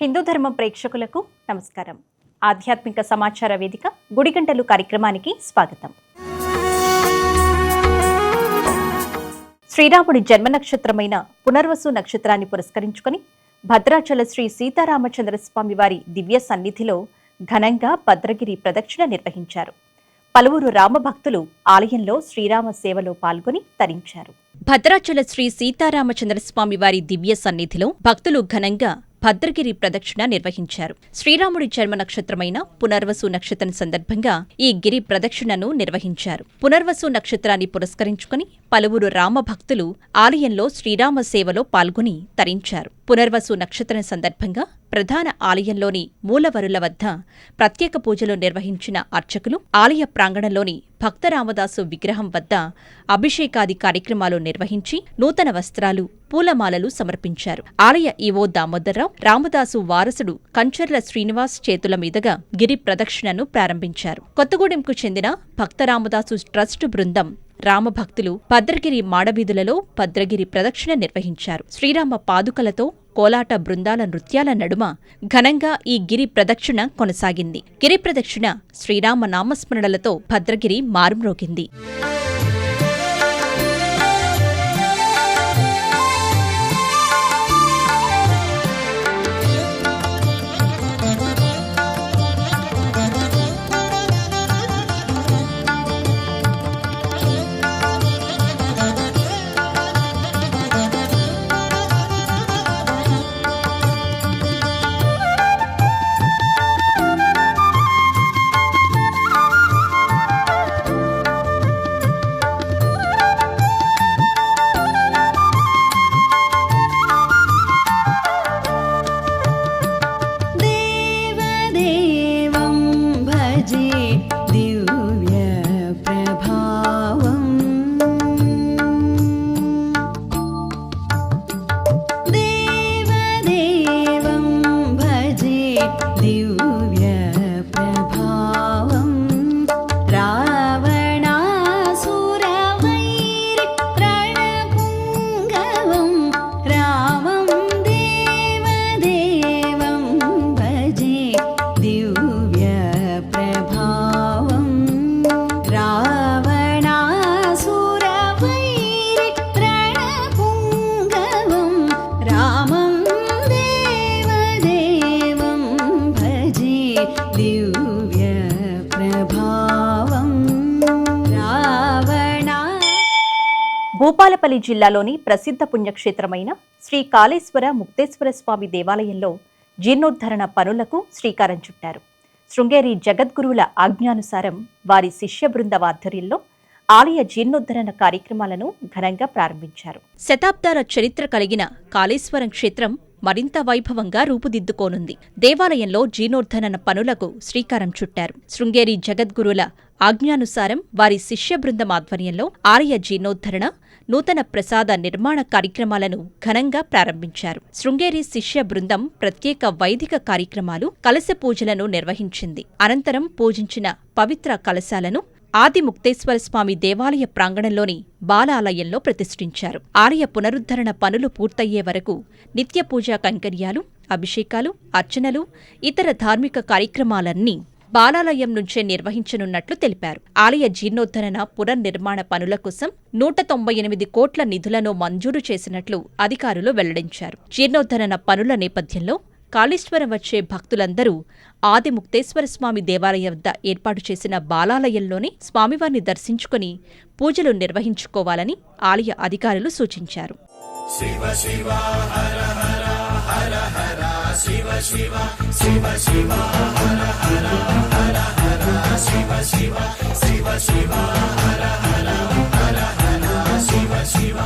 హిందూ ధర్మ ప్రేక్షకులకు నమస్కారం. ఆధ్యాత్మిక సమాచార వేదిక గుడిగంటలు కార్యక్రమానికి స్వాగతం. శ్రీరాముడి జన్మ నక్షత్రమైన పునర్వసు నక్షత్రాన్ని పురస్కరించుకుని భద్రాచల శ్రీ సీతారామచంద్రస్వామి వారి దివ్య సన్నిధిలో ఘనంగా భద్రగిరి ప్రదక్షిణ నిర్వహించారు. పలువురు రామభక్తులు ఆలయంలో శ్రీరామ సేవలో పాల్గొని తరించారు. భద్రాచల శ్రీ సీతారామచంద్రస్వామి వారి దివ్య సన్నిధిలో భక్తులు ఘనంగా భద్రగిరి ప్రదక్షిణ నిర్వహించారు. శ్రీరాముడి జన్మ నక్షత్రమైన పునర్వసు నక్షత్రం సందర్భంగా ఈ గిరి ప్రదక్షిణను నిర్వహించారు. పునర్వసు నక్షత్రాన్ని పురస్కరించుకుని పలువురు రామభక్తులు ఆలయంలో శ్రీరామ సేవలో పాల్గొని తరించారు. పునర్వసు నక్షత్రం సందర్భంగా ప్రధాన ఆలయంలోని మూలవరుల వద్ద ప్రత్యేక పూజలు నిర్వహించిన అర్చకులు ఆలయ ప్రాంగణంలోని భక్తరామదాసు విగ్రహం వద్ద అభిషేకాది కార్యక్రమాలు నిర్వహించి నూతన వస్త్రాలు, పూలమాలలు సమర్పించారు. ఆలయ ఈవో దామోదర్రావు, రామదాసు వారసుడు కంచర్ల శ్రీనివాస్ చేతుల మీదుగా గిరి ప్రదక్షిణను ప్రారంభించారు. కొత్తగూడెంకు చెందిన భక్తరామదాసు ట్రస్ట్ బృందం రామభక్తులు భద్రగిరి మాడవీధులలో భద్రగిరి ప్రదక్షిణ నిర్వహించారు. శ్రీరామ పాదుకలతో కోలాట బృందాల నృత్యాల నడుమ ఘనంగా ఈ గిరి ప్రదక్షిణ కొనసాగింది. గిరి ప్రదక్షిణ శ్రీరామ నామస్మరణలతో భద్రగిరి మారుమ్రోగింది. భూపాలపల్లి జిల్లాలోని ప్రసిద్ధ పుణ్యక్షేత్రమైన శ్రీ కాళేశ్వర ముక్తేశ్వర స్వామి దేవాలయంలో జీర్ణోద్ధరణ పనులకు శ్రీకారం చుట్టారు. శృంగేరి జగద్గురువుల ఆజ్ఞానుసారం వారి శిష్య బృంద ఆధ్వర్యంలో ఆలయ జీర్ణోద్ధరణ కార్యక్రమాలను ఘనంగా ప్రారంభించారు. శతాబ్దాల చరిత్ర కలిగిన కాళేశ్వరం క్షేత్రం మరింత వైభవంగా రూపుదిద్దుకోనుంది. దేవాలయంలో జీర్ణోద్ధరణ పనులకు శ్రీకారం చుట్టారు. శృంగేరి జగద్గురుల ఆజ్ఞానుసారం వారి శిష్య బృందం ఆధ్వర్యంలో ఆలయ జీర్ణోద్ధరణ, నూతన ప్రసాద నిర్మాణ కార్యక్రమాలను ఘనంగా ప్రారంభించారు. శృంగేరి శిష్య బృందం ప్రత్యేక వైదిక కార్యక్రమాలు, కలశ పూజలను నిర్వహించింది. అనంతరం పూజించిన పవిత్ర కలశాలను ఆది ముక్తేశ్వర స్వామి దేవాలయ ప్రాంగణంలోని బాలాలయంలో ప్రతిష్ఠించారు. ఆలయ పునరుద్ధరణ పనులు పూర్తయ్యే వరకు నిత్య పూజా కైంకర్యాలు, అభిషేకాలు, అర్చనలు, ఇతర ధార్మిక కార్యక్రమాలన్నీ బాలాలయం నుంచే నిర్వహించనున్నట్లు తెలిపారు. ఆలయ జీర్ణోద్ధరణ పునర్నిర్మాణ పనుల కోసం 198 కోట్ల నిధులను మంజూరు చేసినట్లు అధికారులు వెల్లడించారు. జీర్ణోద్ధరణ పనుల నేపథ్యంలో కాళేశ్వరం వచ్చే భక్తులందరూ ఆది ముక్తేశ్వర స్వామి దేవాలయం వద్ద ఏర్పాటు చేసిన బాలాలయంలోనే స్వామివారిని దర్శించుకుని పూజలు నిర్వహించుకోవాలని ఆలయ అధికారులు సూచించారు. శివ శివ హర హర హర హర శివ శివ శివ శివ హర హర హర హర శివ శివ శివ శివ హర హర హర హర శివ శివ.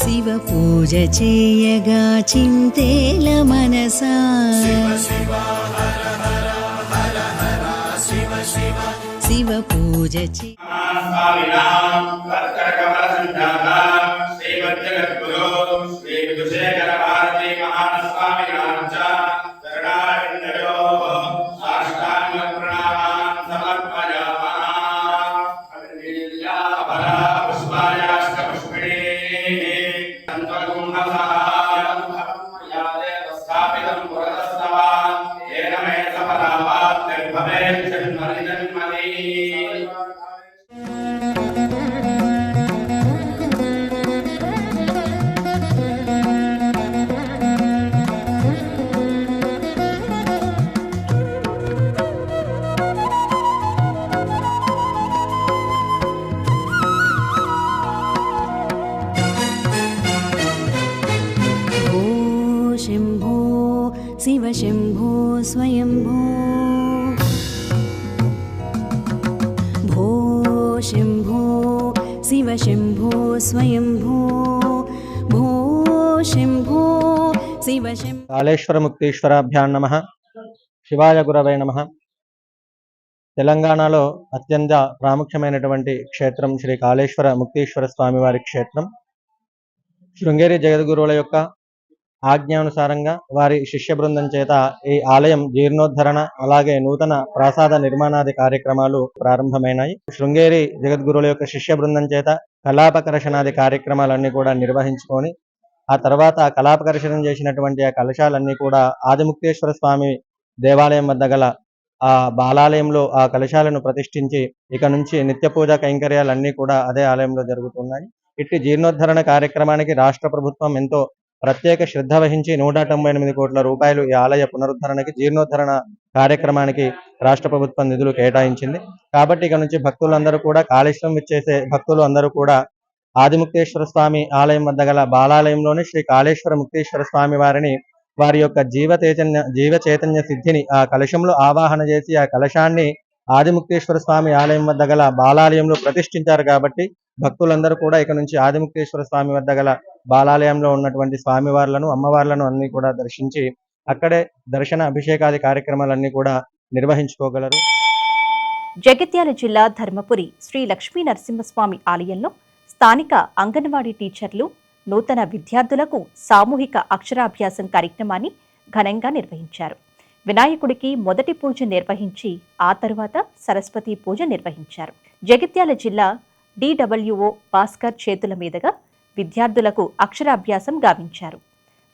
శివ పూజ చేయగా చింతేల మనసా శివ పూజ శంభో స్వయంభో భో శంభో శివ శంభో. కాళేశ్వర ముక్తీశ్వరాభ్యాం నమః. శివాయ గురవే నమః. తెలంగాణలో అత్యంత ప్రాముఖ్యమైనటువంటి క్షేత్రం శ్రీ కాళేశ్వర ముక్తీశ్వర స్వామివారి క్షేత్రం. శృంగేరి జగద్గురువుల యొక్క ఆజ్ఞానుసారంగా వారి శిష్య బృందం చేత ఈ ఆలయం జీర్ణోద్ధరణ అలాగే నూతన ప్రాసాద నిర్మాణాది కార్యక్రమాలు ప్రారంభమైనాయి. శృంగేరి జగద్గురువుల యొక్క శిష్య బృందం చేత కళాపకర్షణాది కార్యక్రమాలన్నీ కూడా నిర్వహించుకొని ఆ తర్వాత కళాపకర్షణం చేసినటువంటి ఆ కలశాలన్నీ కూడా ఆదిముక్తేశ్వర స్వామి దేవాలయం వద్ద గల ఆ బాలాలయంలో ఆ కలశాలను ప్రతిష్ఠించి ఇక నుంచి నిత్య పూజా కైంకర్యాలన్నీ కూడా అదే ఆలయంలో జరుగుతున్నాయి. ఇట్టి జీర్ణోద్ధరణ కార్యక్రమానికి రాష్ట్ర ప్రభుత్వం ఎంతో ప్రత్యేక శ్రద్ధ వహించి 198 కోట్ల రూపాయలు ఈ ఆలయ పునరుద్ధరణకి జీర్ణోద్ధరణ కార్యక్రమానికి రాష్ట్ర ప్రభుత్వం నిధులు కేటాయించింది. కాబట్టి ఇక నుంచి భక్తులందరూ కూడా కాళేశ్వరం విచ్చేసే భక్తులు అందరూ కూడా ఆదిముక్తేశ్వర స్వామి ఆలయం వద్ద గల బాలాలయంలోని శ్రీ కాళేశ్వర ముక్తేశ్వర స్వామి వారిని వారి యొక్క జీవ చైతన్య సిద్ధిని ఆ కలశంలో ఆవాహన చేసి ఆ కలశాన్ని ఆదిముక్తేశ్వర స్వామి ఆలయం వద్ద గల బాలాలయంలో ప్రతిష్ఠించారు. కాబట్టి భక్తులందరూ కూడా ఇక నుంచి ఆదిముక్తేశ్వర స్వామి వద్ద గల బాలాలయంలో ఉన్నటువంటి స్వామివార్లను అమ్మవార్లను అన్ని కూడా దర్శించి అక్కడే దర్శన అభిషేకాది కార్యక్రమాలన్నీ కూడా నిర్వహించుకోగలరు. జగిత్యాల జిల్లా ధర్మపురి శ్రీ లక్ష్మీ నరసింహస్వామి ఆలయంలో స్థానిక అంగన్వాడీ టీచర్లు నూతన విద్యార్థులకు సామూహిక అక్షరాభ్యాసం కార్యక్రమాన్ని ఘనంగా నిర్వహించారు. వినాయకుడికి మొదటి పూజ నిర్వహించి ఆ తరువాత సరస్వతి పూజ నిర్వహించారు. జగిత్యాల జిల్లా DWO భాస్కర్ చేతుల మీదుగా విద్యార్థులకు అక్షరాభ్యాసం గావించారు.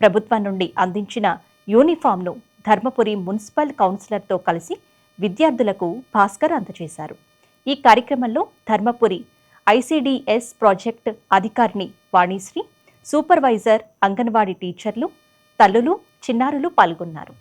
ప్రభుత్వం నుండి అందించిన యూనిఫామ్ను ధర్మపురి మున్సిపల్ కౌన్సిలర్తో కలిసి విద్యార్థులకు భాస్కర్ అందజేశారు. ఈ కార్యక్రమంలో ధర్మపురి ICDS ప్రాజెక్ట్ అధికారిని వాణిశ్రీ, సూపర్వైజర్, అంగన్వాడీ టీచర్లు, తల్లులు, చిన్నారులు పాల్గొన్నారు.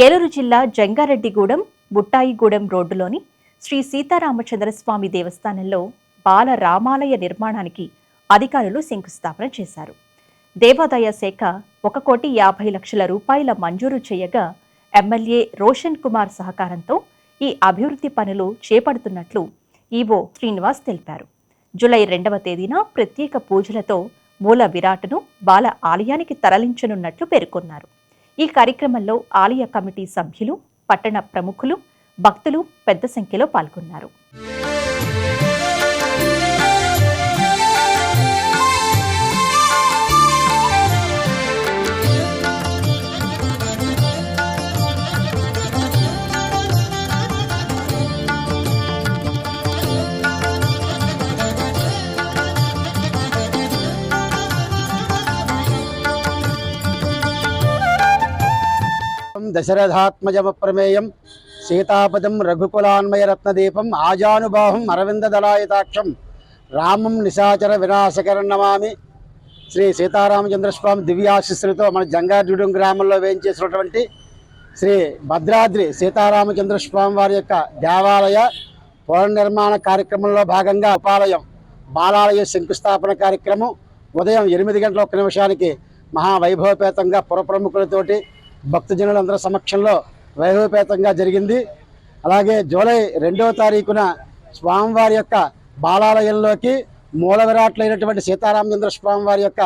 ఏలూరు జిల్లా జంగారెడ్డిగూడెం బుట్టాయిగూడెం రోడ్డులోని శ్రీ సీతారామచంద్రస్వామి దేవస్థానంలో బాల రామాలయ నిర్మాణానికి అధికారులు శంకుస్థాపన చేశారు. దేవాదాయ శాఖ 1,50,00,000 రూపాయల మంజూరు చేయగా ఎమ్మెల్యే రోషన్ కుమార్ సహకారంతో ఈ అభివృద్ధి పనులు చేపడుతున్నట్లు ఈవో శ్రీనివాస్ తెలిపారు. జూలై 2వ తేదీన ప్రత్యేక పూజలతో మూల విరాట్ను బాల ఆలయానికి తరలించనున్నట్లు పేర్కొన్నారు. ఈ కార్యక్రమంలో ఆలయ కమిటీ సభ్యులు, పట్టణ ప్రముఖులు, భక్తులు పెద్ద సంఖ్యలో పాల్గొన్నారు. దశరథాత్మజమప్రమేయం సీతాపదం రఘుకులాన్మయ రత్నదీపం ఆజానుబాహం అరవిందదలాయతాక్షం రామం నిశాచర వినాశకరం నమామి. శ్రీ సీతారామచంద్రస్వామి దివ్యాశిస్సులతో మన జంగారెడ్డిగూడెం గ్రామంలో వేయించేసినటువంటి శ్రీ భద్రాద్రి సీతారామచంద్రస్వామి వారి యొక్క దేవాలయ పునర్నిర్మాణ కార్యక్రమంలో భాగంగా ఉపాలయం బాలాలయ శంకుస్థాపన కార్యక్రమం ఉదయం 8 గంటల 1 నిమిషానికి మహావైభవపేతంగా పురప్రముఖులతోటి భక్తజనులందరి సమక్షంలో వైభవపేతంగా జరిగింది. అలాగే జూలై 2వ తారీఖున స్వామివారి యొక్క బాలాలయంలోకి మూల విరాట్లైనటువంటి సీతారామచంద్ర స్వామి వారి యొక్క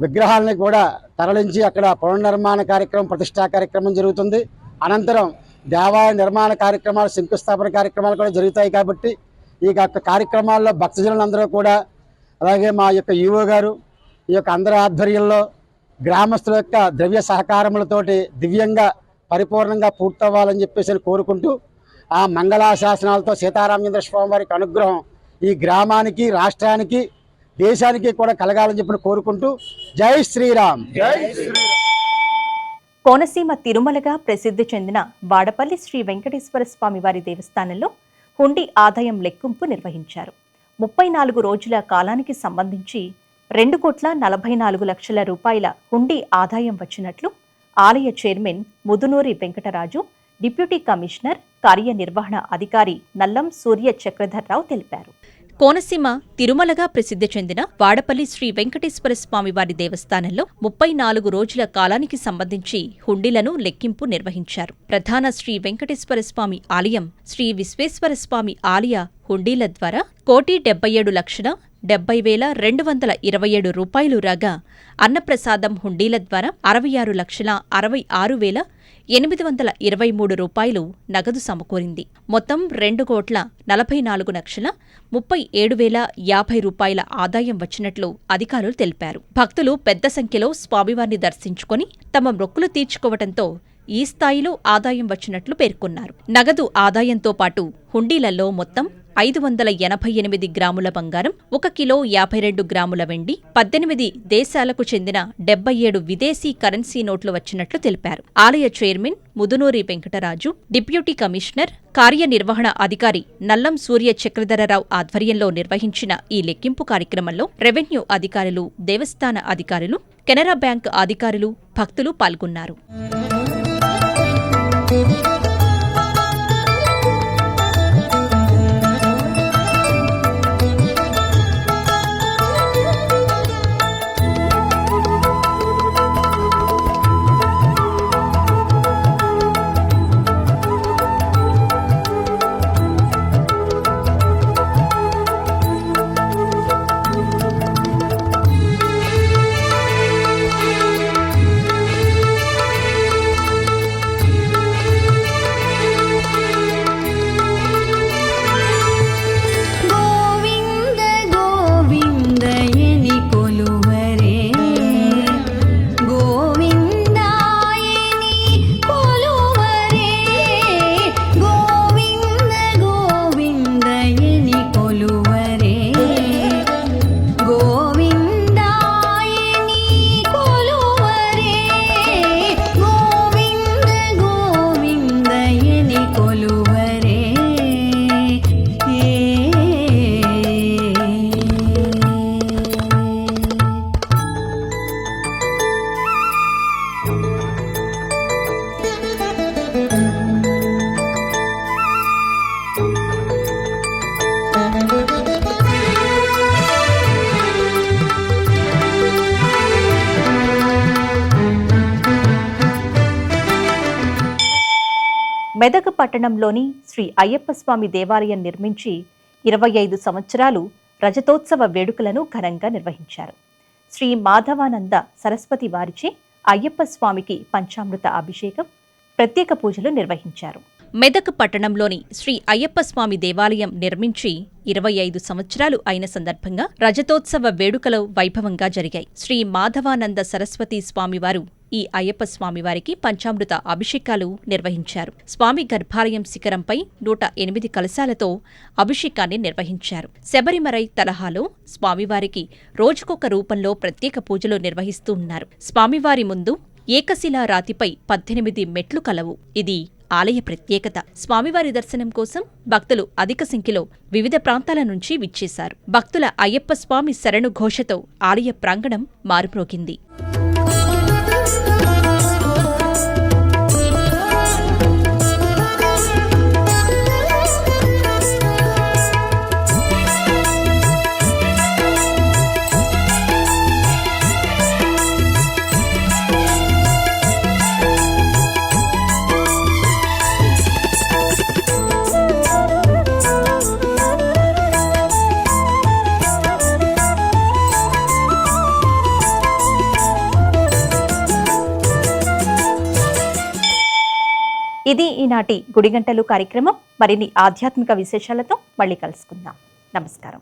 విగ్రహాలని కూడా తరలించి అక్కడ పునర్నిర్మాణ కార్యక్రమం, ప్రతిష్టా కార్యక్రమం జరుగుతుంది. అనంతరం దేవాలయ నిర్మాణ కార్యక్రమాలు, శంకుస్థాపన కార్యక్రమాలు కూడా జరుగుతాయి. కాబట్టి ఈ యొక్క కార్యక్రమాల్లో భక్తజనులందరూ కూడా, అలాగే మా యొక్క ఈవో గారు, ఈ యొక్క అందరి ఆధ్వర్యంలో గ్రామస్తుల యొక్క ద్రవ్య సహకారములతోటి దివ్యంగా పరిపూర్ణంగా పూర్తవ్వాలని చెప్పేసి కోరుకుంటూ ఆ మంగళాశాసనాలతో సీతారామచంద్ర స్వామి వారికి అనుగ్రహం ఈ గ్రామానికి, రాష్ట్రానికి, దేశానికి కూడా కలగాలని చెప్పి కోరుకుంటూ జై శ్రీరామ్. కోనసీమ తిరుమలగా ప్రసిద్ధి చెందిన వాడపల్లి శ్రీ వెంకటేశ్వర స్వామి వారి దేవస్థానంలో హుండీ ఆదాయం లెక్కింపు నిర్వహించారు. 34 రోజుల కాలానికి సంబంధించి 2,44,00,000 రూపాయల హుండీ ఆదాయం వచ్చినట్లు ఆలయ chairman Mudunuri Venkataraju, deputy commissioner, కార్యనిర్వహణ అధికారి నల్లం సూర్య చక్రధర్రావు తెలిపారు. కోనసీమ తిరుమలగా ప్రసిద్ధి చెందిన వాడపల్లి శ్రీ వెంకటేశ్వర స్వామి వారి దేవస్థానంలో 34 రోజుల కాలానికి సంబంధించి హుండీలను లెక్కింపు నిర్వహించారు. ప్రధాన శ్రీ వెంకటేశ్వర స్వామి ఆలయం, శ్రీ విశ్వేశ్వర స్వామి ఆలయ హుండీల ద్వారా 1,77,70,227 రూపాయలు రాగా, అన్నప్రసాదం హుండీల ద్వారా 66,66,823 రూపాయలు నగదు సమకూరింది. మొత్తం 2,44,37,050 రూపాయల ఆదాయం వచ్చినట్లు అధికారులు తెలిపారు. భక్తులు పెద్ద సంఖ్యలో స్వామివారిని దర్శించుకొని తమ మొక్కులు తీర్చుకోవడంతో ఈ స్థాయిలో ఆదాయం వచ్చినట్లు పేర్కొన్నారు. నగదు ఆదాయంతో పాటు హుండీలలో మొత్తం 588 గ్రాముల బంగారం, 1 కిలో 52 గ్రాముల వెండి, 18 దేశాలకు చెందిన 77 విదేశీ కరెన్సీ నోట్లు వచ్చినట్లు తెలిపారు. ఆలయ chairman Mudunuri Venkataraju, deputy commissioner, కార్యనిర్వహణ అధికారి నల్లం సూర్య చక్రధరరావు ఆధ్వర్యంలో నిర్వహించిన ఈ లెక్కింపు కార్యక్రమంలో రెవెన్యూ అధికారులు, దేవస్థాన అధికారులు, కెనరా బ్యాంక్ అధికారులు, భక్తులు పాల్గొన్నారు. మెదక్ పట్టణంలోని శ్రీ అయ్యప్ప స్వామి దేవాలయం నిర్మించి 25 సంవత్సరాలు రజతోత్సవ వేడుకలను ఘనంగా నిర్వహించారు. శ్రీ మాధవానంద సరస్వతి వారిచే అయ్యప్ప స్వామికి పంచామృత అభిషేకం, ప్రత్యేక పూజలు నిర్వహించారు. మెదక్ పట్టణంలోని శ్రీ అయ్యప్ప స్వామి దేవాలయం నిర్మించి 25 సంవత్సరాలు అయిన సందర్భంగా రజతోత్సవ వేడుకలు వైభవంగా జరిగాయి. శ్రీ మాధవానంద సరస్వతి స్వామివారు ఈ అయ్యప్ప స్వామివారికి పంచామృత అభిషేకాలు నిర్వహించారు. స్వామి గర్భాలయం శిఖరంపై 108 కలశాలతో అభిషేకాన్ని నిర్వహించారు. శబరిమరై తరహాలో స్వామివారికి రోజుకొక రూపంలో ప్రత్యేక పూజలు నిర్వహిస్తూ ఉన్నారు. స్వామివారి ముందు ఏకశిలా రాతిపై 18 మెట్లు కలవు. ఇది ఆలయ ప్రత్యేకత. స్వామివారి దర్శనం కోసం భక్తులు అధిక సంఖ్యలో వివిధ ప్రాంతాల నుంచి విచ్చేశారు. భక్తుల అయ్యప్ప స్వామి శరణు ఘోషతో ఆలయ ప్రాంగణం మారుమ్రోగింది. ఇది ఈనాటి గుడిగంటలు కార్యక్రమం. మరిన్ని ఆధ్యాత్మిక విశేషాలతో మళ్ళీ కలుసుకుందాం. నమస్కారం.